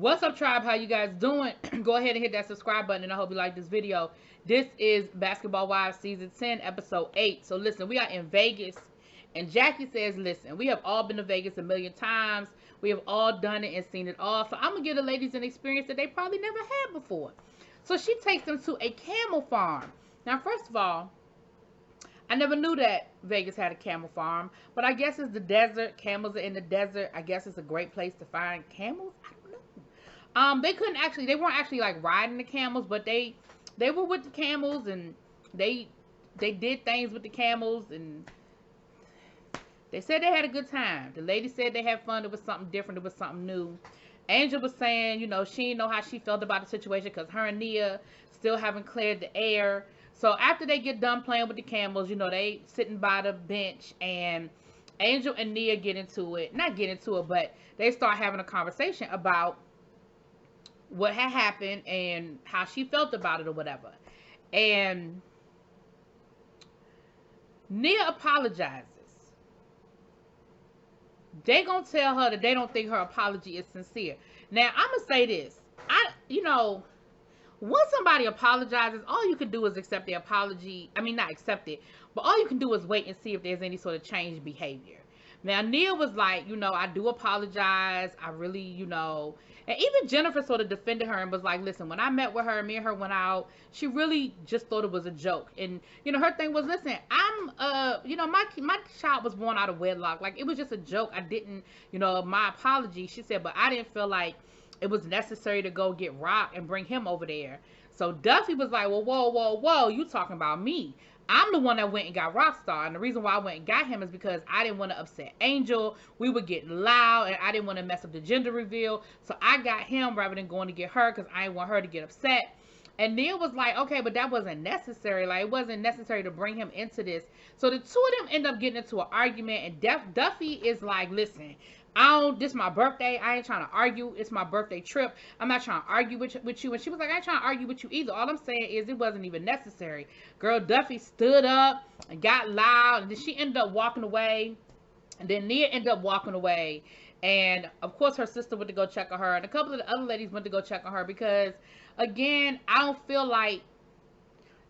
What's up, tribe? How you guys doing? Go ahead and hit that subscribe button, and I hope you like this video. This is Basketball Wives Season 10, Episode 8. So listen, we are in Vegas, and Jackie says, listen, we have all been to Vegas a million times. We have all done it and seen it all. So I'm going to give the ladies an experience that they probably never had before. So she takes them to a camel farm. Now, first of all, I never knew that Vegas had a camel farm, but I guess it's the desert. Camels are in the desert. I guess it's a great place to find camels. I don't know. They weren't actually like riding the camels, but they were with the camels, and they did things with the camels, and they said they had a good time. The lady said they had fun. It was something different. It was something new. Angel was saying, you know, she didn't know how she felt about the situation because her and Nia still haven't cleared the air. So after they get done playing with the camels, you know, they sitting by the bench, and Angel and Nia get into it. Not get into it, but they start having a conversation about what had happened and how she felt about it or whatever. And Nia apologizes. They gonna tell her that they don't think her apology is sincere. Now, I'm gonna say this. Once somebody apologizes, all you can do is accept the apology. I mean, not accept it, but all you can do is wait and see if there's any sort of changed behavior. Now, Nia was like, you know, I do apologize. I really, you know, and even Jennifer sort of defended her and was like, listen, when I met with her, me and her went out, she really just thought it was a joke. And, you know, her thing was, listen, you know, my child was born out of wedlock. Like, it was just a joke. I didn't, you know, my apology, she said, but I didn't feel like it was necessary to go get Rock and bring him over there. So Duffy was like, well, whoa, you talking about me. I'm the one that went and got Rockstar. And the reason why I went and got him is because I didn't want to upset Angel. We were getting loud, and I didn't want to mess up the gender reveal. So I got him rather than going to get her because I didn't want her to get upset. And Neil was like, okay, but that wasn't necessary. Like, it wasn't necessary to bring him into this. So the two of them end up getting into an argument, and Duffy is like, listen, this is my birthday. I ain't trying to argue. It's my birthday trip. I'm not trying to argue with you. And she was like, I ain't trying to argue with you either. All I'm saying is it wasn't even necessary. Girl, Duffy stood up and got loud, and then she ended up walking away. And then Nia ended up walking away. And of course her sister went to go check on her, and a couple of the other ladies went to go check on her because, again, I don't feel like,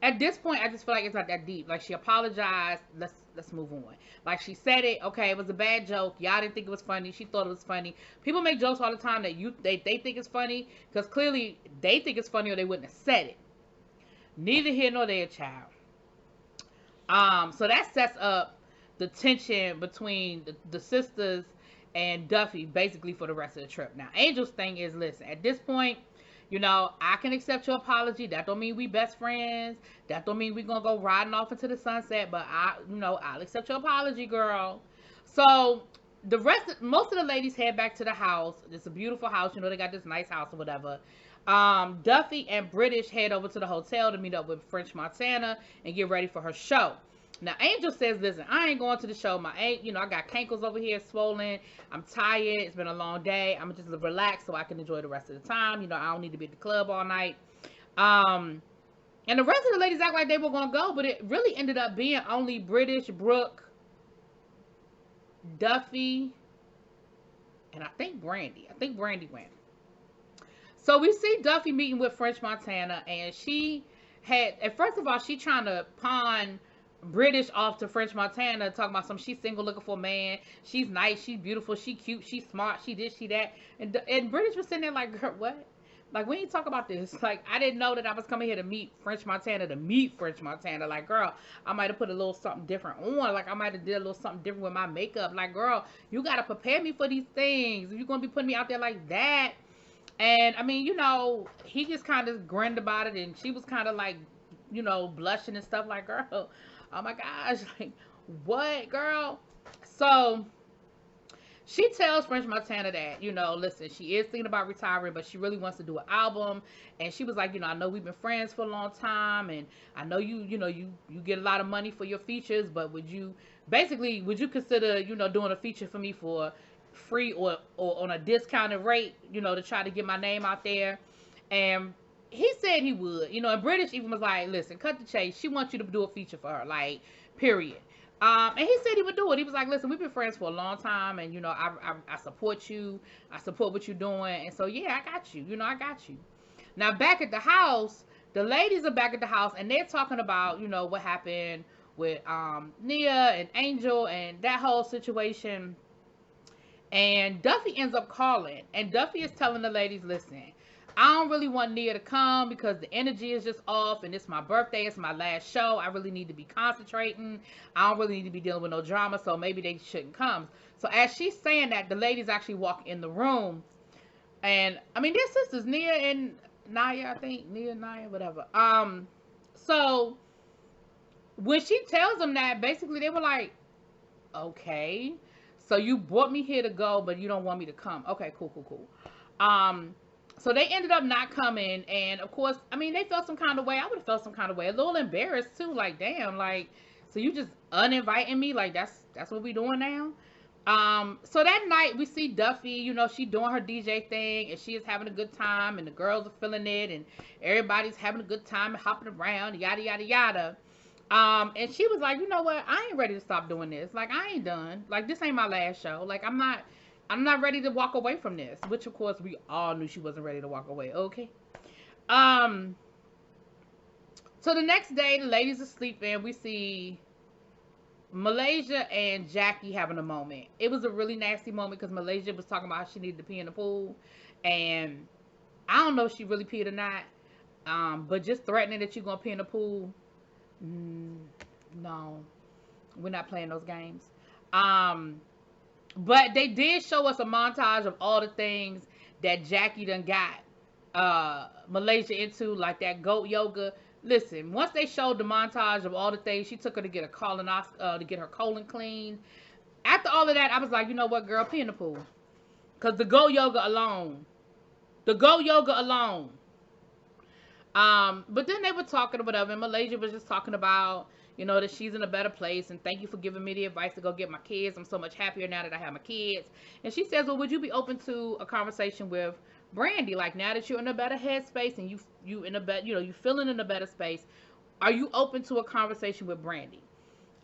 at this point, I just feel like it's not that deep. Like, she apologized. Let's move on. Like, she said it. Okay, it was a bad joke. Y'all didn't think it was funny. She thought it was funny. People make jokes all the time that they think it's funny because clearly they think it's funny or they wouldn't have said it. Neither here nor there, child. So that sets up the tension between the sisters and Duffy basically for the rest of the trip. Now, Angel's thing is, listen, at this point, you know, I can accept your apology. That don't mean we best friends. That don't mean we gonna go riding off into the sunset. But I'll accept your apology, girl. So most of the ladies head back to the house. It's a beautiful house. You know, they got this nice house or whatever. Duffy and British head over to the hotel to meet up with French Montana and get ready for her show. Now, Angel says, listen, I ain't going to the show. I got cankles over here swollen. I'm tired. It's been a long day. I'm just relax so I can enjoy the rest of the time. You know, I don't need to be at the club all night. And the rest of the ladies act like they were going to go, but it really ended up being only British, Brooke, Duffy, and I think Brandy. I think Brandy went. So we see Duffy meeting with French Montana, and first of all, she trying to pawn British off to French Montana, talking about she's single looking for a man, she's nice, she's beautiful, she cute, she's smart, she this, she that, and British was sitting there like, girl, what? Like, we ain't talk about this. Like, I didn't know that I was coming here to meet French Montana, like, girl, I might have put a little something different on, like, I might have did a little something different with my makeup, like, girl, you gotta prepare me for these things, if you're gonna be putting me out there like that. And I mean, you know, he just kind of grinned about it, and she was kind of like, you know, blushing and stuff, like, girl, oh my gosh, like, what, girl? So she tells French Montana that, you know, listen, she is thinking about retiring, but she really wants to do an album. And she was like, you know, I know we've been friends for a long time, and I know you get a lot of money for your features, but would you consider, you know, doing a feature for me for free or on a discounted rate, you know, to try to get my name out there? And he said he would, you know, and British even was like, listen, cut the chase. She wants you to do a feature for her, like, period. And he said he would do it. He was like, listen, we've been friends for a long time, and I support you. I support what you're doing, and so yeah, I got you. I got you. Now back at the house, the ladies are back at the house, and they're talking about what happened with Nia and Angel and that whole situation. And Duffy ends up calling, and Duffy is telling the ladies, listen, I don't really want Nia to come because the energy is just off, and it's my birthday, it's my last show. I really need to be concentrating. I don't really need to be dealing with no drama, so maybe they shouldn't come. So as she's saying that, the ladies actually walk in the room, and I mean, they're sisters, Nia and Naya, I think. Nia, Naya, whatever. So when she tells them that, basically they were like, okay, so you brought me here to go, but you don't want me to come. Okay, cool, cool, cool. So they ended up not coming, and of course, I mean, they felt some kind of way. I would have felt some kind of way, a little embarrassed too. Like, damn, like, so you just uninviting me? Like, that's what we doing now. So that night we see Duffy. She doing her DJ thing, and she is having a good time, and the girls are feeling it, and everybody's having a good time and hopping around, yada yada yada. And she was like, you know what? I ain't ready to stop doing this. Like, I ain't done. Like, this ain't my last show. Like, I'm not ready to walk away from this. Which, of course, we all knew she wasn't ready to walk away. Okay. So the next day, the ladies are sleeping. We see Malaysia and Jackie having a moment. It was a really nasty moment because Malaysia was talking about how she needed to pee in the pool. And I don't know if she really peed or not. But just threatening that you're going to pee in the pool. No, we're not playing those games. But they did show us a montage of all the things that Jackie done got Malaysia into, like that goat yoga. Listen, once they showed the montage of all the things, she took her to get to get her colon cleaned. After all of that, I was like, you know what, girl, pee in the pool. Because the goat yoga alone. But then they were talking or whatever, and Malaysia was just talking about, that she's in a better place, and thank you for giving me the advice to go get my kids. I'm so much happier now that I have my kids. And she says, well, would you be open to a conversation with Brandy? Like, now that you're in a better headspace and you in a better, you feeling in a better space, are you open to a conversation with Brandy?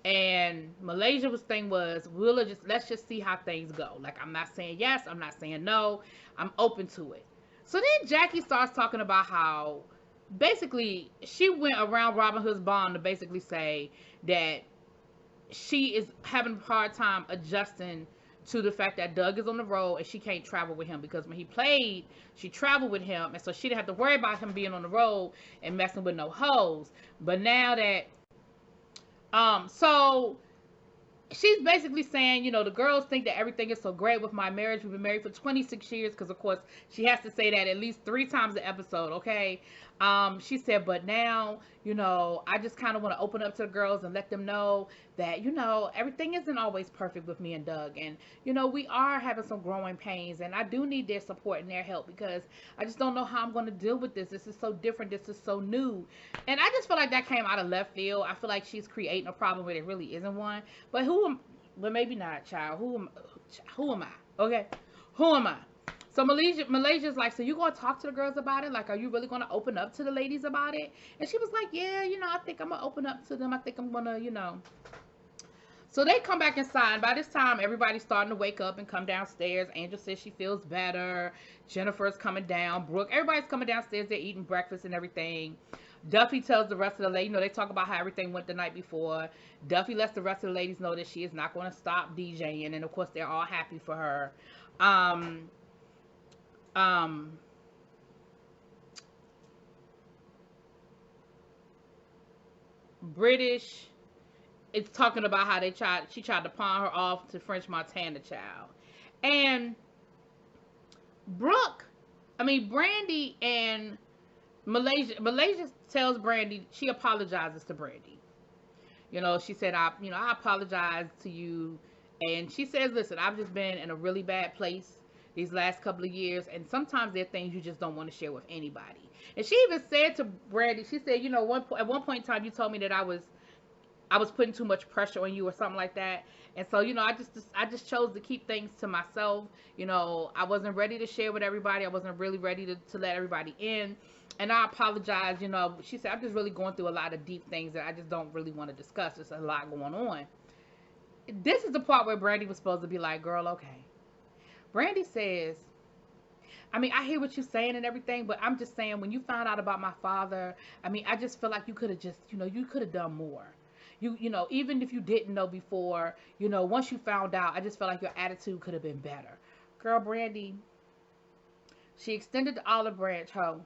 And Malaysia's thing was, let's just see how things go. Like, I'm not saying yes, I'm not saying no, I'm open to it. So then Jackie starts talking about how basically she went around Robin Hood's bond to basically say that she is having a hard time adjusting to the fact that Doug is on the road and she can't travel with him, because when he played, she traveled with him, and so she didn't have to worry about him being on the road and messing with no hoes. But now that so she's basically saying, the girls think that everything is so great with my marriage. We've been married for 26 years, because of course she has to say that at least 3 times an episode, okay? She said, but now, I just kind of want to open up to the girls and let them know that, everything isn't always perfect with me and Doug. And, we are having some growing pains, and I do need their support and their help, because I just don't know how I'm going to deal with this. This is so different. This is so new. And I just feel like that came out of left field. I feel like she's creating a problem where there really isn't one. But well, maybe not, child. Who am I? Okay. Who am I? So Malaysia's like, so you going to talk to the girls about it? Like, are you really going to open up to the ladies about it? And she was like, yeah, I think I'm going to open up to them. I think I'm going to, So they come back inside. And by this time, everybody's starting to wake up and come downstairs. Angel says she feels better. Jennifer's coming down. Brooke, everybody's coming downstairs. They're eating breakfast and everything. Duffy tells the rest of the ladies, they talk about how everything went the night before. Duffy lets the rest of the ladies know that she is not going to stop DJing. And, of course, they're all happy for her. British is talking about how she tried to pawn her off to French Montana child. And Brandy and Malaysia tells Brandy, she apologizes to Brandy. She said, I apologize to you. And she says, listen, I've just been in a really bad place these last couple of years, and sometimes there are things you just don't want to share with anybody. And she even said to Brandy, she said, at one point in time, you told me that I was putting too much pressure on you or something like that. And so, I just chose to keep things to myself. I wasn't ready to share with everybody. I wasn't really ready to let everybody in. And I apologize. She said, I'm just really going through a lot of deep things that I just don't really want to discuss. There's a lot going on. this is the part where Brandy was supposed to be like, girl, okay. Brandy says, I mean, I hear what you're saying and everything, but I'm just saying, when you found out about my father, I mean, I just feel like you could have just, you could have done more. Even if you didn't know before, once you found out, I just felt like your attitude could have been better. Girl, Brandy, she extended the olive branch, ho.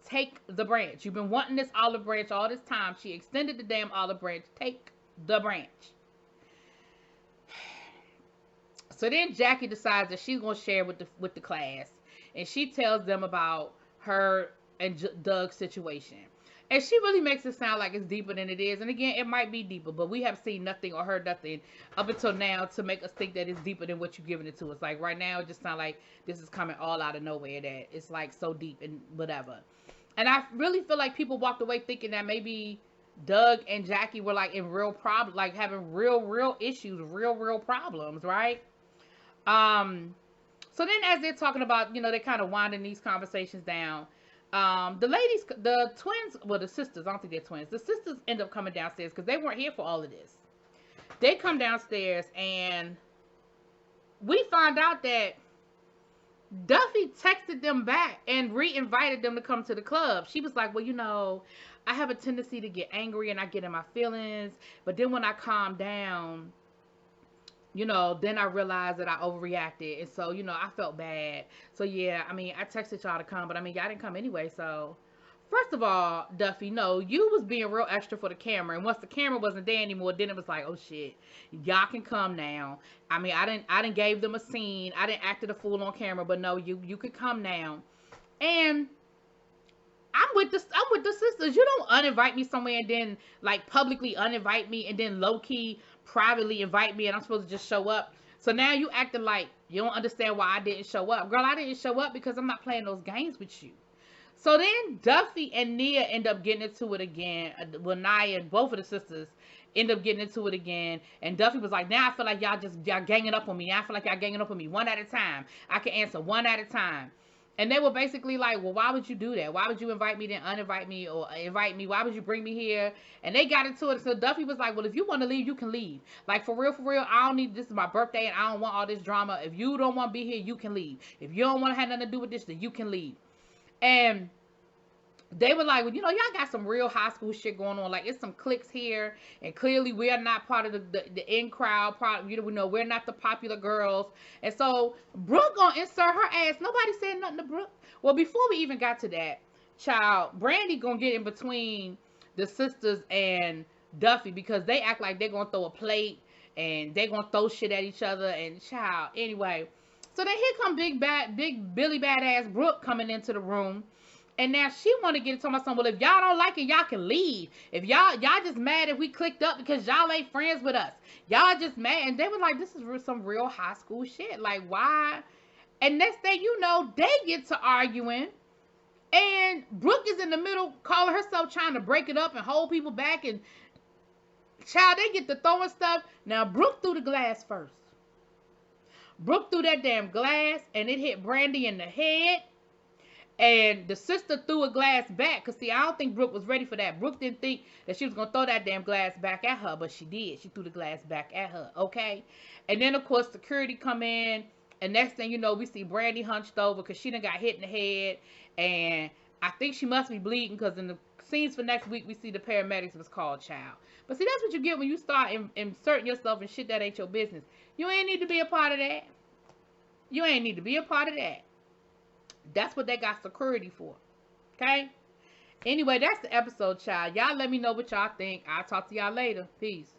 Take the branch. You've been wanting this olive branch all this time. She extended the damn olive branch. Take the branch. So then Jackie decides that she's going to share with the class. And she tells them about her and Doug's situation. And she really makes it sound like it's deeper than it is. And again, it might be deeper, but we have seen nothing or heard nothing up until now to make us think that it's deeper than what you're giving it to us. Like right now, it just sounds like this is coming all out of nowhere, that it's like so deep and whatever. And I really feel like people walked away thinking that maybe Doug and Jackie were like in real problems, like having real issues, real problems, right? So then as they're talking about, they're kind of winding these conversations down. The ladies, the twins, well, the sisters, I don't think they're twins. The sisters end up coming downstairs because they weren't here for all of this. They come downstairs and we find out that Duffy texted them back and re-invited them to come to the club. She was like, well, I have a tendency to get angry and I get in my feelings. But then when I calm down, then I realized that I overreacted. And so, I felt bad. So, yeah, I mean, I texted y'all to come, but I mean, y'all didn't come anyway. So, first of all, Duffy, no, you was being real extra for the camera. And once the camera wasn't there anymore, then it was like, oh, shit, y'all can come now. I mean, I didn't gave them a scene. I didn't act a fool on camera, but no, you could come now. And I'm with the sisters. You don't uninvite me somewhere and then like publicly uninvite me and then low key privately invite me and I'm supposed to just show up. So now you acting like you don't understand why I didn't show up. Girl, I didn't show up because I'm not playing those games with you. So then Duffy and Nia end up getting into it again. Well, Nia and both of the sisters end up getting into it again. And Duffy was like, now I feel like y'all ganging up on me. Now I feel like y'all ganging up on me one at a time. I can answer one at a time. And they were basically like, well, why would you do that? Why would you invite me, then uninvite me, or invite me? Why would you bring me here? And they got into it. So Duffy was like, well, if you want to leave, you can leave. Like, for real, I don't need, this is my birthday, and I don't want all this drama. If you don't want to be here, you can leave. If you don't want to have nothing to do with this, then you can leave. And they were like, well, y'all got some real high school shit going on. Like, it's some cliques here, and clearly we are not part of the in crowd. We're not the popular girls. And so Brooke gonna insert her ass. Nobody said nothing to Brooke. Well, before we even got to that, child, Brandy gonna get in between the sisters and Duffy because they act like they're gonna throw a plate and they're gonna throw shit at each other. And child, anyway, so then here come big Billy badass Brooke coming into the room. And now she want to get into my son. Well, if y'all don't like it, y'all can leave. If y'all just mad if we clicked up because y'all ain't friends with us. Y'all just mad. And they were like, this is some real high school shit. Like, why? And next thing you know, they get to arguing. And Brooke is in the middle, calling herself trying to break it up and hold people back. And child, they get to throwing stuff. Now, Brooke threw the glass first. Brooke threw that damn glass and it hit Brandy in the head. And the sister threw a glass back. Because, see, I don't think Brooke was ready for that. Brooke didn't think that she was going to throw that damn glass back at her. But she did. She threw the glass back at her. Okay? And then, of course, security come in. And next thing you know, we see Brandy hunched over because she done got hit in the head. And I think she must be bleeding. Because in the scenes for next week, we see the paramedics was called, child. But see, that's what you get when you start inserting yourself in shit that ain't your business. You ain't need to be a part of that. You ain't need to be a part of that. That's what they got security for. Okay? Anyway, that's the episode, child. Y'all let me know what y'all think. I'll talk to y'all later. Peace.